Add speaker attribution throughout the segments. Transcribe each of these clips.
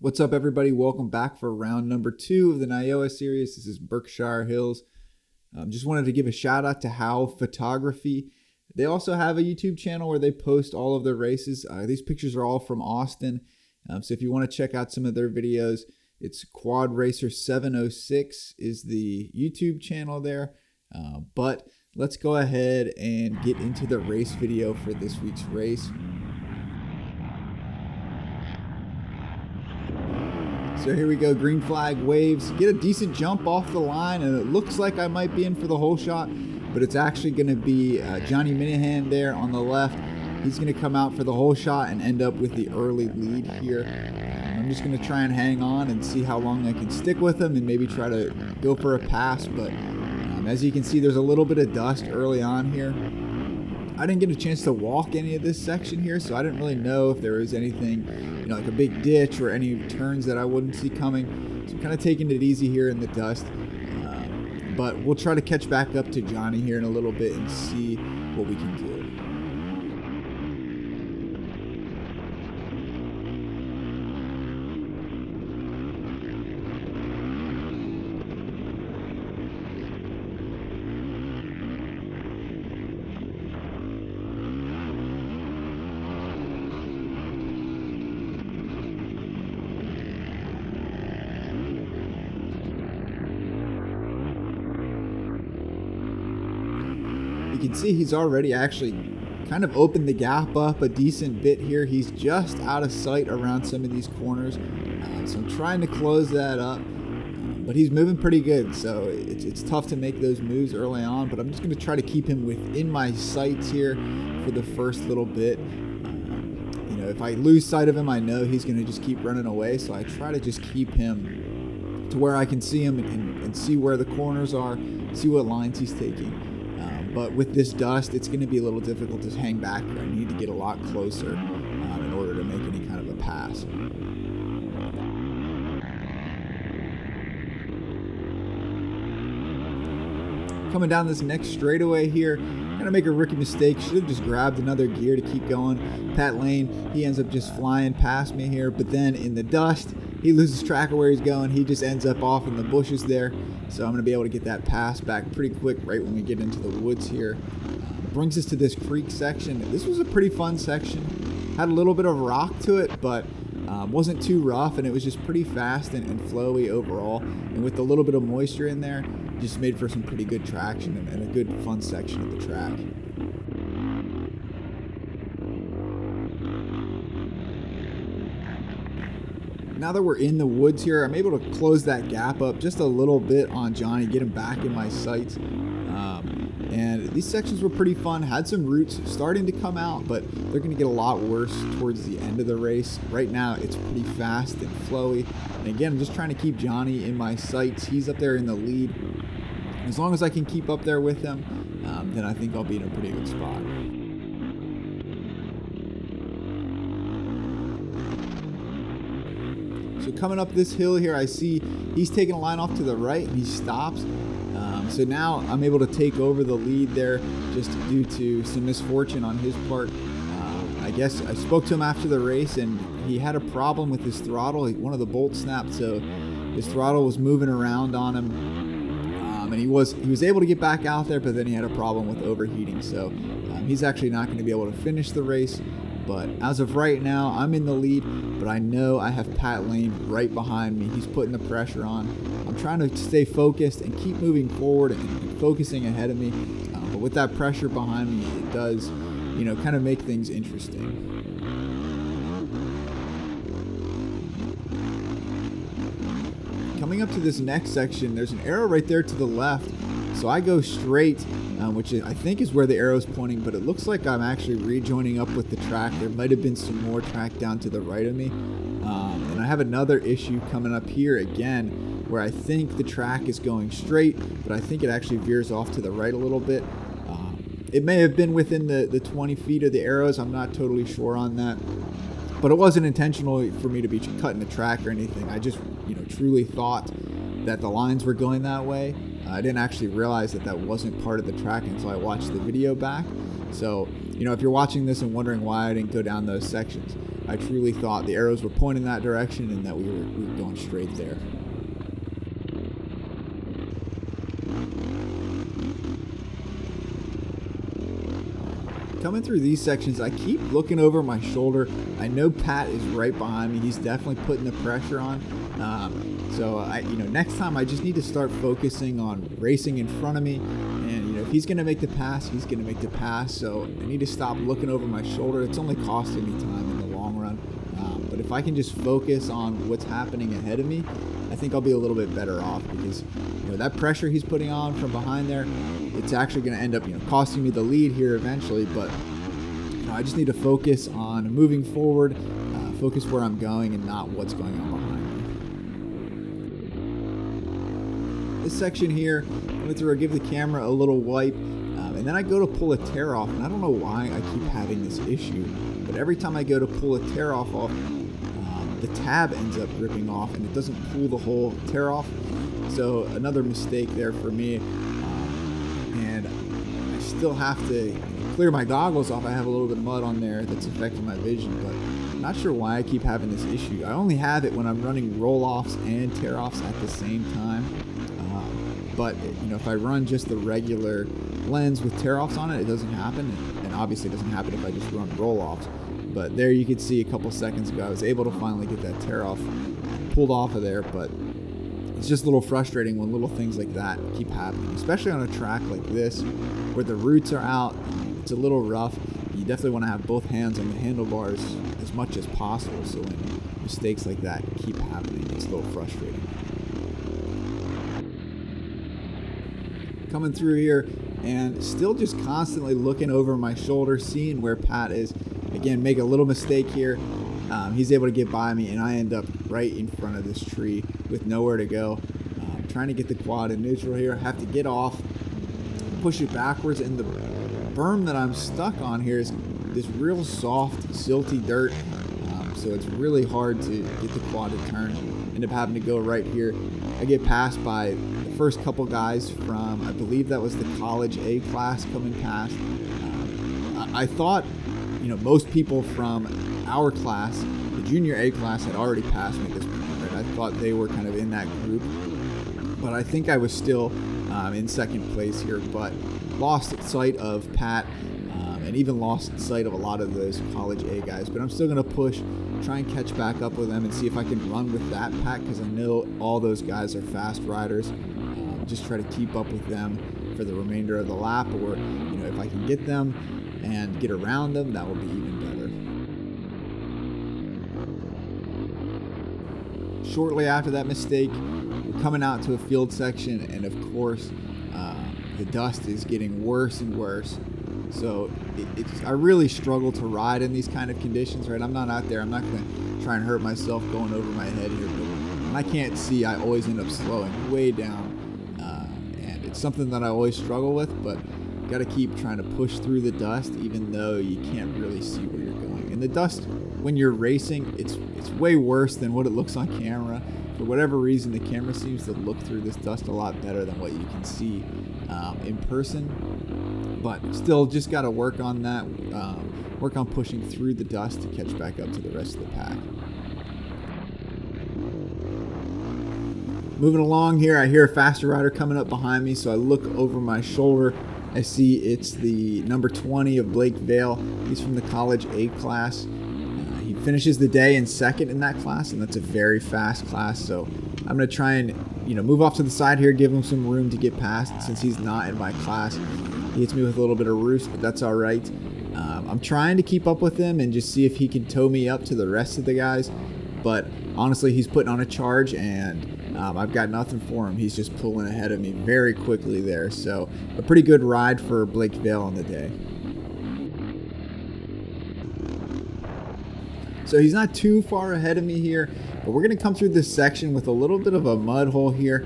Speaker 1: What's up, everybody? Welcome back for round number 2 of the NYOA series. This is Berkshire Hills. Just wanted to give a shout out to How Photography. They also have a YouTube channel where they post all of their races. These pictures are all from Austin. So if you want to check out some of their videos, it's Quad Racer 706 is the YouTube channel there. But let's go ahead and get into the race video for this week's race. So here we go, green flag waves, get a decent jump off the line, and it looks like I might be in for the whole shot, but it's actually going to be Johnny Minahan there on the left. He's going to come out for the whole shot and end up with the early lead here. I'm just going to try and hang on and see how long I can stick with him and maybe try to go for a pass, but as you can see, there's a little bit of dust early on here. I didn't get a chance to walk any of this section here, so I didn't really know if there was anything, like a big ditch or any turns that I wouldn't see coming. So I'm kind of taking it easy here in the dust. But we'll try to catch back up to Johnny here in a little bit and see what we can do. You can see he's already actually kind of opened the gap up a decent bit here. He's just out of sight around some of these corners. So I'm trying to close that up. But he's moving pretty good, so it's tough to make those moves early on. But I'm just going to try to keep him within my sights here for the first little bit. If I lose sight of him, I know he's going to just keep running away. So I try to just keep him to where I can see him and see where the corners are, see what lines he's taking. But with this dust, it's going to be a little difficult to hang back here. I need to get a lot closer in order to make any kind of a pass. Coming down this next straightaway here, going to make a rookie mistake. Should have just grabbed another gear to keep going. Pat Lane, he ends up just flying past me here, but then in the dust, he loses track of where he's going. He just ends up off in the bushes there. So I'm going to be able to get that pass back pretty quick right when we get into the woods here. Brings us to this creek section. This was a pretty fun section. Had a little bit of rock to it, but wasn't too rough, and it was just pretty fast and flowy overall. And with a little bit of moisture in there, just made for some pretty good traction and a good fun section of the track. Now that we're in the woods here, I'm able to close that gap up just a little bit on Johnny, get him back in my sights. And these sections were pretty fun, had some roots starting to come out, but they're going to get a lot worse towards the end of the race. Right now, it's pretty fast and flowy. And again, I'm just trying to keep Johnny in my sights. He's up there in the lead. As long as I can keep up there with him, then I think I'll be in a pretty good spot. So coming up this hill here, I see he's taking a line off to the right and he stops. So now I'm able to take over the lead there just due to some misfortune on his part. I guess I spoke to him after the race and he had a problem with his throttle. One of the bolts snapped, so his throttle was moving around on him. And he was able to get back out there, but then he had a problem with overheating. So he's actually not going to be able to finish the race. But as of right now, I'm in the lead, but I know I have Pat Lane right behind me. He's putting the pressure on. I'm trying to stay focused and keep moving forward and focusing ahead of me. But with that pressure behind me, it does, kind of make things interesting. Coming up to this next section, there's an arrow right there to the left. So I go straight, which I think is where the arrow is pointing, but it looks like I'm actually rejoining up with the track. There might have been some more track down to the right of me. And I have another issue coming up here again, where I think the track is going straight, but I think it actually veers off to the right a little bit. It may have been within the 20 feet of the arrows. I'm not totally sure on that. But it wasn't intentional for me to be cutting the track or anything. I just, truly thought that the lines were going that way. I didn't actually realize that wasn't part of the track until I watched the video back. So, if you're watching this and wondering why I didn't go down those sections, I truly thought the arrows were pointing that direction and that we were going straight there. Coming through these sections, I keep looking over my shoulder. I know Pat is right behind me. He's definitely putting the pressure on. So next time I just need to start focusing on racing in front of me. And if he's going to make the pass, he's going to make the pass. So I need to stop looking over my shoulder. It's only costing me time in the long run. But if I can just focus on what's happening ahead of me, I think I'll be a little bit better off, because that pressure he's putting on from behind there, it's actually going to end up costing me the lead here eventually. But I just need to focus on moving forward, focus where I'm going and not what's going on behind me. This section here, I'm going to give the camera a little wipe, and then I go to pull a tear off, and I don't know why I keep having this issue, but every time I go to pull a tear off, the tab ends up ripping off and it doesn't pull the whole tear off. So another mistake there for me, and I still have to clear my goggles off. I have a little bit of mud on there that's affecting my vision, but I'm not sure why I keep having this issue. I only have it when I'm running roll-offs and tear-offs at the same time. But if I run just the regular lens with tear-offs on it, it doesn't happen, and obviously it doesn't happen if I just run roll-offs. But there you could see a couple seconds ago I was able to finally get that tear-off pulled off of there, but it's just a little frustrating when little things like that keep happening, especially on a track like this where the roots are out. It's a little rough. You definitely want to have both hands on the handlebars as much as possible, so when mistakes like that keep happening, it's a little frustrating. Coming through here and still just constantly looking over my shoulder, seeing where Pat is. Again, make a little mistake here. He's able to get by me, and I end up right in front of this tree with nowhere to go. Trying to get the quad in neutral here. Have to get off, push it backwards, and the berm that I'm stuck on here is this real soft, silty dirt. So it's really hard to get the quad to turn. End up having to go right here. I get passed by the first couple guys from, I believe that was the college A class coming past. I thought most people from our class, the junior A class, had already passed me at this point. Right? I thought they were kind of in that group, but I think I was still in second place here, but lost sight of Pat, and even lost sight of a lot of those college A guys. But I'm still going to push, try and catch back up with them and see if I can run with that pack, because I know all those guys are fast riders. Just try to keep up with them for the remainder of the lap, or if I can get them and get around them, that will be even better. Shortly after that mistake, we're coming out to a field section, and of course the dust is getting worse and worse. So I really struggle to ride in these kind of conditions, right? I'm not out there, I'm not going to try and hurt myself going over my head here, but when I can't see, I always end up slowing way down, and it's something that I always struggle with, but got to keep trying to push through the dust, even though you can't really see where you're going. And the dust, when you're racing, it's way worse than what it looks on camera. For whatever reason, the camera seems to look through this dust a lot better than what you can see in person. But still, just got to work on that, work on pushing through the dust to catch back up to the rest of the pack. Moving along here, I hear a faster rider coming up behind me, so I look over my shoulder. I see it's the number 20 of Blake Vale. He's from the college A class. He finishes the day in second in that class, and that's a very fast class. So I'm going to try and move off to the side here, give him some room to get past since he's not in my class. He hits me with a little bit of roost, but that's all right. I'm trying to keep up with him and just see if he can tow me up to the rest of the guys. But honestly, he's putting on a charge, and I've got nothing for him. He's just pulling ahead of me very quickly there. So a pretty good ride for Blake Vale on the day. So he's not too far ahead of me here, but we're going to come through this section with a little bit of a mud hole here.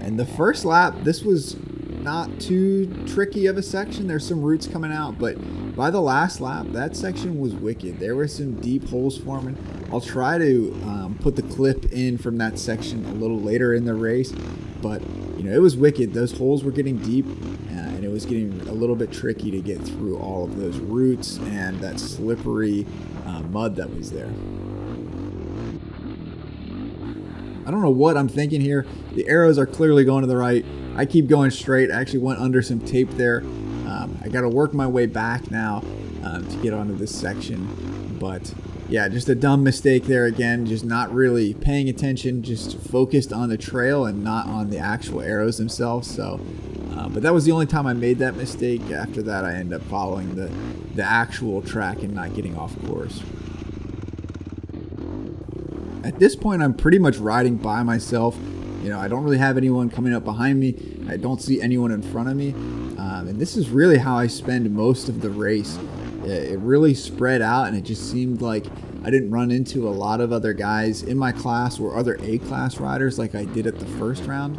Speaker 1: And the first lap, this was not too tricky of a section. There's some roots coming out, but by the last lap, that section was wicked. There were some deep holes forming. I'll try to put the clip in from that section a little later in the race, but it was wicked. Those holes were getting deep, and it was getting a little bit tricky to get through all of those roots and that slippery mud that was there. I don't know what I'm thinking here. The arrows are clearly going to the right. I keep going straight. I actually went under some tape there. I got to work my way back now to get onto this section. But yeah, just a dumb mistake there again. Just not really paying attention, just focused on the trail and not on the actual arrows themselves. So, but that was the only time I made that mistake. After that, I ended up following the actual track and not getting off course. At this point, I'm pretty much riding by myself. I don't really have anyone coming up behind me. I don't see anyone in front of me. And this is really how I spend most of the race. It really spread out, and it just seemed like I didn't run into a lot of other guys in my class or other A-class riders like I did at the first round.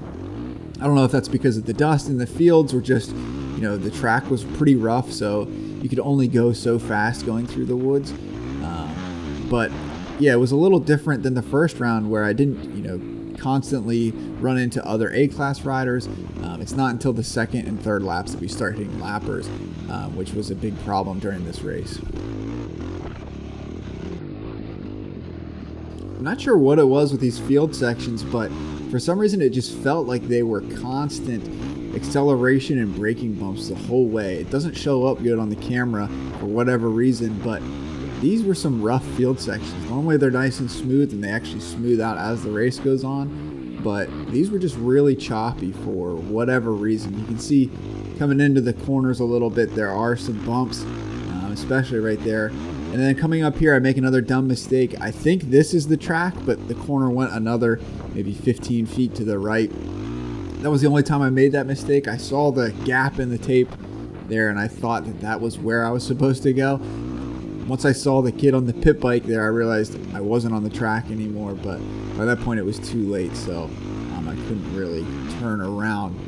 Speaker 1: I don't know if that's because of the dust in the fields or just, the track was pretty rough, so you could only go so fast going through the woods. But yeah, it was a little different than the first round where I didn't, constantly run into other A-class riders. It's not until the second and third laps that we start hitting lappers, which was a big problem during this race. I'm not sure what it was with these field sections, but for some reason it just felt like they were constant acceleration and braking bumps the whole way. It doesn't show up good on the camera for whatever reason, but these were some rough field sections. Normally they're nice and smooth, and they actually smooth out as the race goes on, but these were just really choppy for whatever reason. You can see coming into the corners a little bit, there are some bumps, especially right there. And then coming up here, I make another dumb mistake. I think this is the track, but the corner went another maybe 15 feet to the right. That was the only time I made that mistake. I saw the gap in the tape there, and I thought that was where I was supposed to go. Once I saw the kid on the pit bike there, I realized I wasn't on the track anymore, but by that point it was too late, so I couldn't really turn around.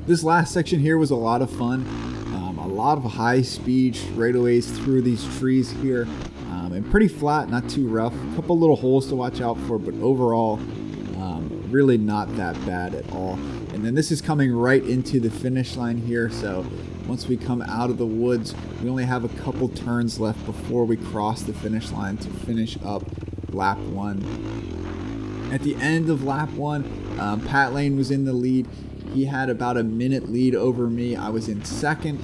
Speaker 1: This last section here was a lot of fun. A lot of high-speed straightaways through these trees here, and pretty flat, not too rough. A couple little holes to watch out for, but overall, really not that bad at all. And then this is coming right into the finish line here, so once we come out of the woods, we only have a couple turns left before we cross the finish line to finish up lap 1. At the end of lap 1, Pat Lane was in the lead. He had about a minute lead over me. I was in second.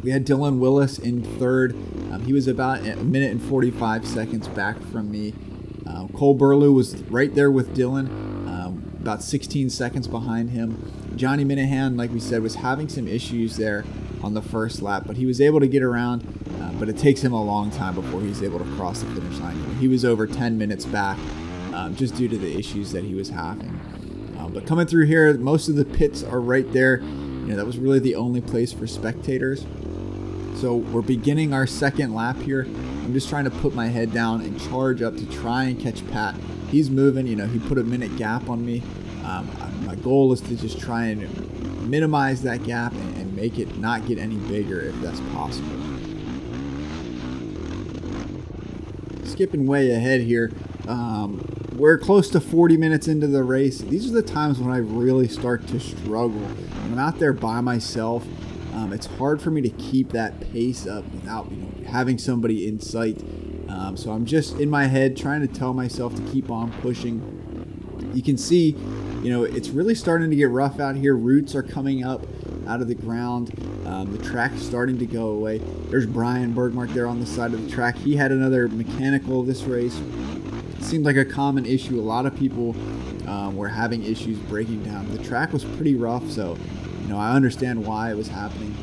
Speaker 1: We had Dylan Willis in third. He was about a minute and 45 seconds back from me. Cole Burlew was right there with Dylan, about 16 seconds behind him. Johnny Minahan, like we said, was having some issues there on the first lap, but he was able to get around, but it takes him a long time before he's able to cross the finish line. He was over 10 minutes back just due to the issues that he was having. But coming through here, most of the pits are right there. That was really the only place for spectators. So we're beginning our second lap here. I'm just trying to put my head down and charge up to try and catch Pat. He's moving, he put a minute gap on me. My goal is to just try and minimize that gap and make it not get any bigger if that's possible. Skipping way ahead here. We're close to 40 minutes into the race. These are the times when I really start to struggle. When I'm out there by myself, it's hard for me to keep that pace up without having somebody in sight. So I'm just in my head trying to tell myself to keep on pushing. You can see, it's really starting to get rough out here. Roots are coming up out of the ground. The track's starting to go away. There's Brian Bergmark there on the side of the track. He had another mechanical this race. It seemed like a common issue. A lot of people were having issues breaking down. The track was pretty rough, so I understand why it was happening.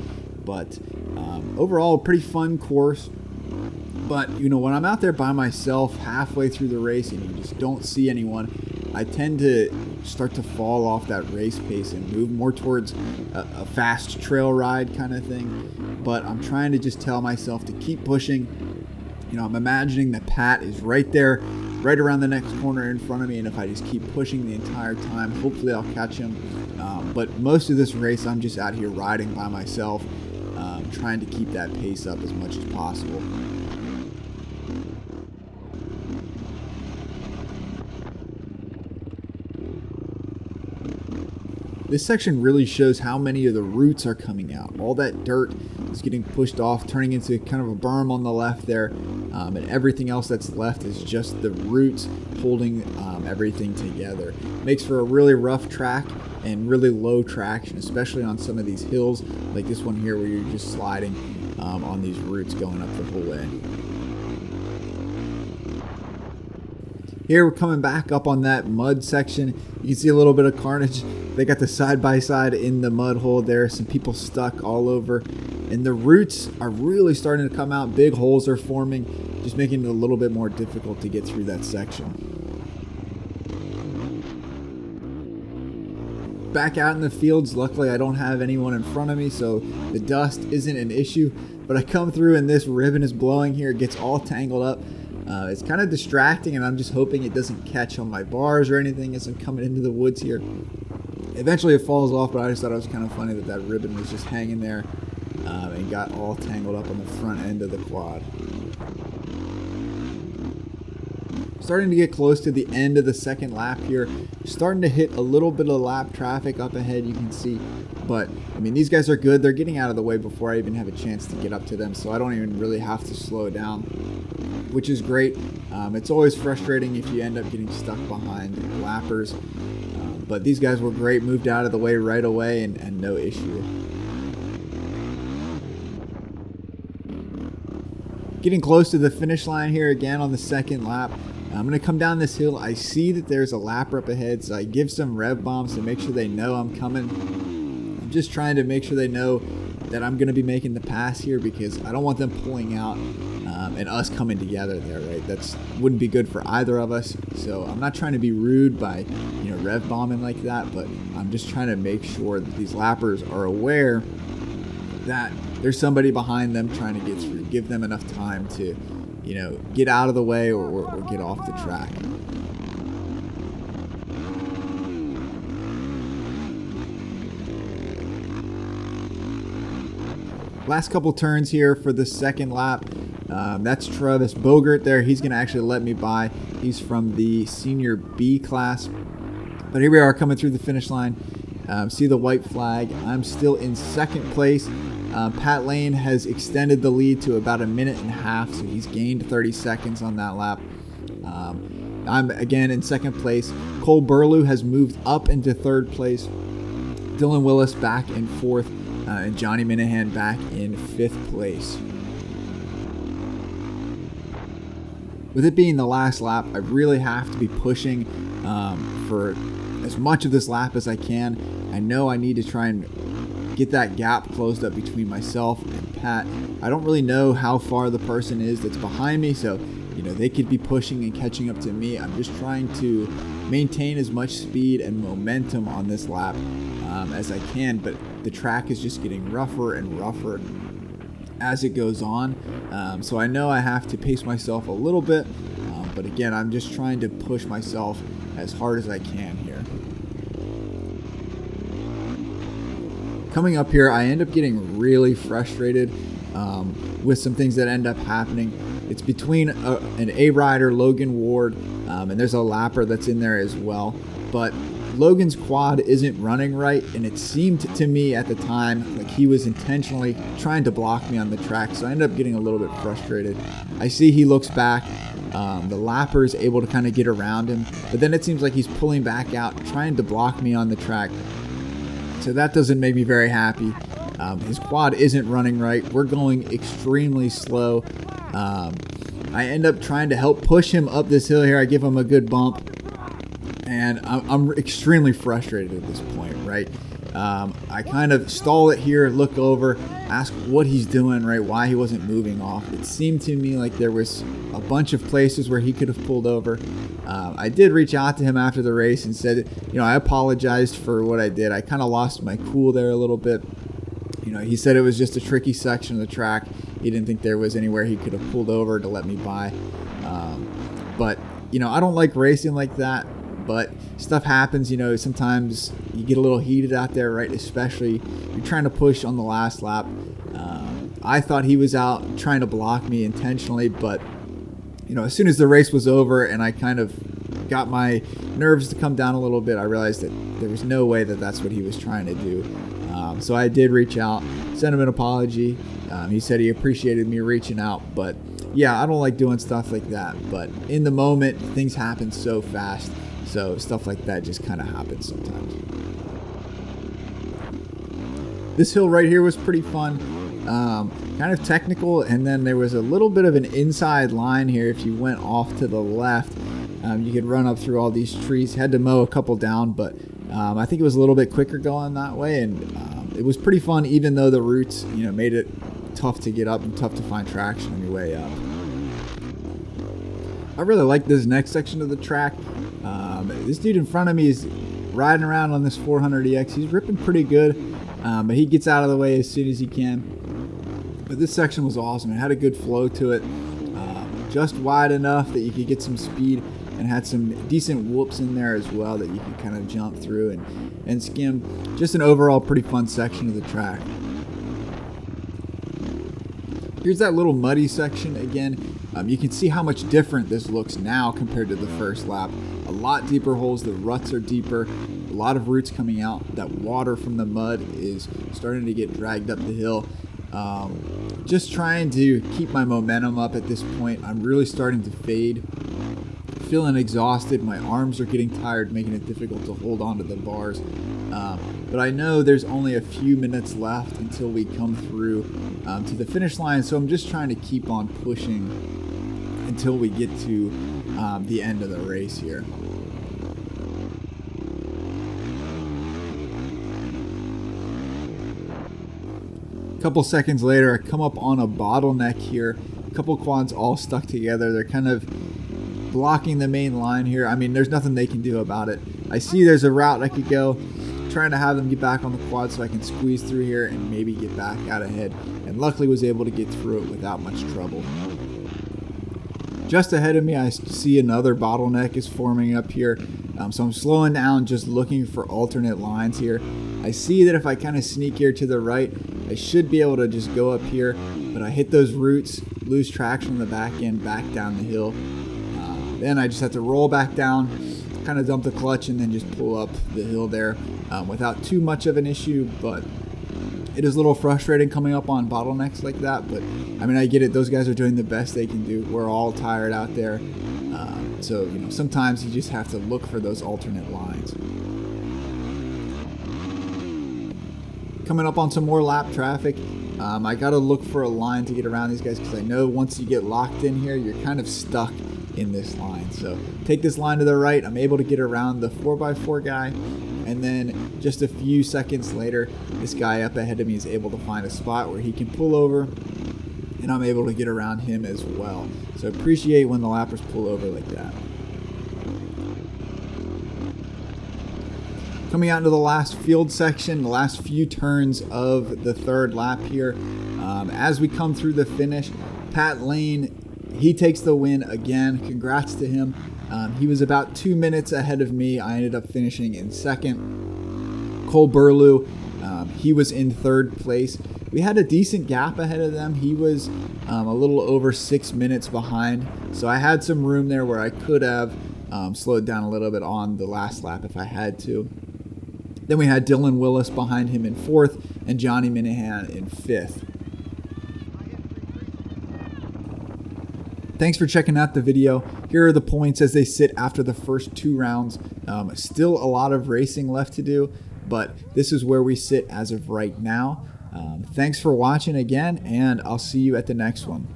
Speaker 1: But overall, a pretty fun course. But when I'm out there by myself halfway through the race and you just don't see anyone, I tend to start to fall off that race pace and move more towards a fast trail ride kind of thing. But I'm trying to just tell myself to keep pushing. I'm imagining that Pat is right there, right around the next corner in front of me, and if I just keep pushing the entire time, hopefully I'll catch him. But most of this race, I'm just out here riding by myself, trying to keep that pace up as much as possible. This section really shows how many of the roots are coming out. All that dirt is getting pushed off, turning into kind of a berm on the left there, and everything else that's left is just the roots holding everything together. Makes for a really rough track and really low traction, especially on some of these hills like this one here where you're just sliding on these roots going up the whole way. Here we're coming back up on that mud section. You can see a little bit of carnage. They got the side-by-side in the mud hole there. Some people stuck all over. And the roots are really starting to come out. Big holes are forming, just making it a little bit more difficult to get through that section. Back out in the fields, luckily I don't have anyone in front of me, so the dust isn't an issue. But I come through and this ribbon is blowing here. It gets all tangled up. It's kind of distracting, and I'm just hoping it doesn't catch on my bars or anything as I'm coming into the woods here. Eventually it falls off, but I just thought it was kind of funny that that ribbon was just hanging there and got all tangled up on the front end of the quad. Starting to get close to the end of the second lap here. Starting to hit a little bit of lap traffic up ahead, you can see. But, I mean, these guys are good. They're getting out of the way before I even have a chance to get up to them, so I don't even really have to slow down, which is great. It's always frustrating if you end up getting stuck behind lappers. But these guys were great, moved out of the way right away, and no issue. Getting close to the finish line here again on the second lap. I'm going to come down this hill. I see that there's a lapper up ahead, so I give some rev bombs to make sure they know I'm coming. I'm just trying to make sure they know that I'm going to be making the pass here because I don't want them pulling out and us coming together there, right? That wouldn't be good for either of us. So I'm not trying to be rude by, rev bombing like that, but I'm just trying to make sure that these lappers are aware that there's somebody behind them trying to get through. Give them enough time to, get out of the way or get off the track. Last couple turns here for the second lap. That's Travis Bogert there. He's going to actually let me by. He's from the senior B class. But here we are coming through the finish line. See the white flag. I'm still in second place. Pat Lane has extended the lead to about a minute and a half, so he's gained 30 seconds on that lap. I'm again in second place. Cole Burlew has moved up into third place. Dylan Willis back in fourth, and Johnny Minahan back in fifth place. With it being the last lap, I really have to be pushing for as much of this lap as I can. I know I need to try and get that gap closed up between myself and Pat. I don't really know how far the person is that's behind me, so they could be pushing and catching up to me. I'm just trying to maintain as much speed and momentum on this lap as I can, but the track is just getting rougher and rougher as it goes on. So I know I have to pace myself a little bit, but again, I'm just trying to push myself as hard as I can here. Coming up here, I end up getting really frustrated with some things that end up happening. It's between an A-rider, Logan Ward, and there's a lapper that's in there as well. But Logan's quad isn't running right, and it seemed to me at the time like he was intentionally trying to block me on the track, so I ended up getting a little bit frustrated. I see he looks back. The lapper is able to kind of get around him, but then it seems like he's pulling back out, trying to block me on the track. So that doesn't make me very happy. His quad isn't running right. We're going extremely slow. I end up trying to help push him up this hill here. I give him a good bump. And I'm extremely frustrated at this point, right? I kind of stall it here, look over, ask what he's doing, right? Why he wasn't moving off. It seemed to me like there was a bunch of places where he could have pulled over. I did reach out to him after the race and said, I apologized for what I did. I kind of lost my cool there a little bit. He said it was just a tricky section of the track. He didn't think there was anywhere he could have pulled over to let me by. But I don't like racing like that. But stuff happens, sometimes you get a little heated out there, right? Especially you're trying to push on the last lap. I thought he was out trying to block me intentionally, but, as soon as the race was over and I kind of got my nerves to come down a little bit. I realized that there was no way that that's what he was trying to do. So I did reach out, sent him an apology. He said he appreciated me reaching out, but yeah, I don't like doing stuff like that. But in the moment, things happen so fast, so stuff like that just kind of happens sometimes. This hill right here was pretty fun, kind of technical, and then there was a little bit of an inside line here. If you went off to the left, you could run up through all these trees. Had to mow a couple down, but I think it was a little bit quicker going that way, and it was pretty fun, even though the roots, made it tough to get up and tough to find traction on your way up. I really like this next section of the track. This dude in front of me is riding around on this 400EX. He's ripping pretty good, but he gets out of the way as soon as he can. But this section was awesome. It had a good flow to it, just wide enough that you could get some speed, and had some decent whoops in there as well that you could kind of jump through and skim. Just an overall pretty fun section of the track. Here's that little muddy section again. You can see how much different this looks now compared to the first lap. A lot deeper holes, the ruts are deeper, a lot of roots coming out. That water from the mud is starting to get dragged up the hill. Just trying to keep my momentum up at this point. I'm really starting to fade. Feeling exhausted. My arms are getting tired, making it difficult to hold on to the bars. But I know there's only a few minutes left until we come through to the finish line, so I'm just trying to keep on pushing until we get to the end of the race here. A couple seconds later, I come up on a bottleneck here. A couple quads all stuck together. They're kind of blocking the main line here. I mean, there's nothing they can do about it. I see there's a route I could go, trying to have them get back on the quad so I can squeeze through here and maybe get back out ahead, and luckily was able to get through it without much trouble. Just ahead of me, I see another bottleneck is forming up here, so I'm slowing down, just looking for alternate lines here. I see that if I kind of sneak here to the right, I should be able to just go up here, but I hit those roots, lose traction on the back end, back down the hill. Then I just have to roll back down, kind of dump the clutch, and then just pull up the hill there without too much of an issue. But it is a little frustrating coming up on bottlenecks like that. But I mean, I get it. Those guys are doing the best they can do. We're all tired out there. So sometimes you just have to look for those alternate lines. Coming up on some more lap traffic. I got to look for a line to get around these guys, because I know once you get locked in here, you're kind of stuck in this line. So take this line to the right. I'm able to get around the 4x4 guy, and then just a few seconds later, this guy up ahead of me is able to find a spot where he can pull over, and I'm able to get around him as well. So appreciate when the lappers pull over like that. Coming out into the last field section, the last few turns of the third lap here. As we come through the finish, Pat Lane, he takes the win again. Congrats to him. He was about 2 minutes ahead of me. I ended up finishing in second. Cole Burlew, he was in third place. We had a decent gap ahead of them. He was a little over 6 minutes behind. So I had some room there where I could have slowed down a little bit on the last lap if I had to. Then we had Dylan Willis behind him in fourth and Johnny Minahan in fifth. Thanks for checking out the video. Here are the points as they sit after the first 2 rounds. Still a lot of racing left to do, but this is where we sit as of right now. Thanks for watching again, and I'll see you at the next one.